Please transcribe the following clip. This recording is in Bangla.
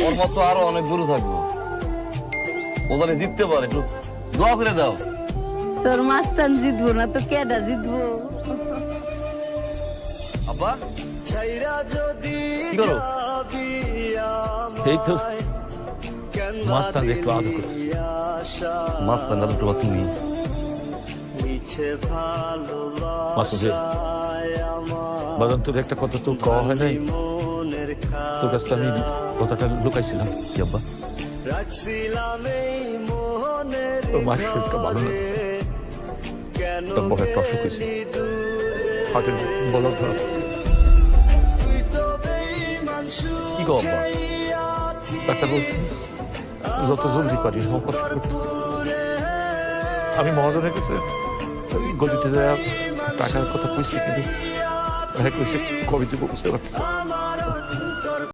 ওর মতো আরো অনেক গরু থাকবো, ও জানি জিততে পারে, একটু দোয়া করে দাও। তোর মাস্তান জিতবো না তো কেডা জিতবো? আব্বা কি করো? এই তো মাস্তান একটু আদর করতেছি। মাস্তান না তো তুমি। মাসুদ বাজান, তোর একটা কথা তো কওয়া হয় নাই, তোর কাছে আমি কথাটা লুকাইছিলাম। কি আব্বা? তোর মায়ের শরীরটা ভালো না, তোর বড় একটা অসুখ হয়েছে, হার্টের বলক ধরা পড়ছে। কি কো আব্বা? ডাক্তার বলছি যত জলদি পারি অপারেশন করতে। আমি মহাজনের কাছে গদিতে যাওয়া টাকার কথা কইছি, কিন্তু কইছে কবে দিব বুঝতে পারতেছি।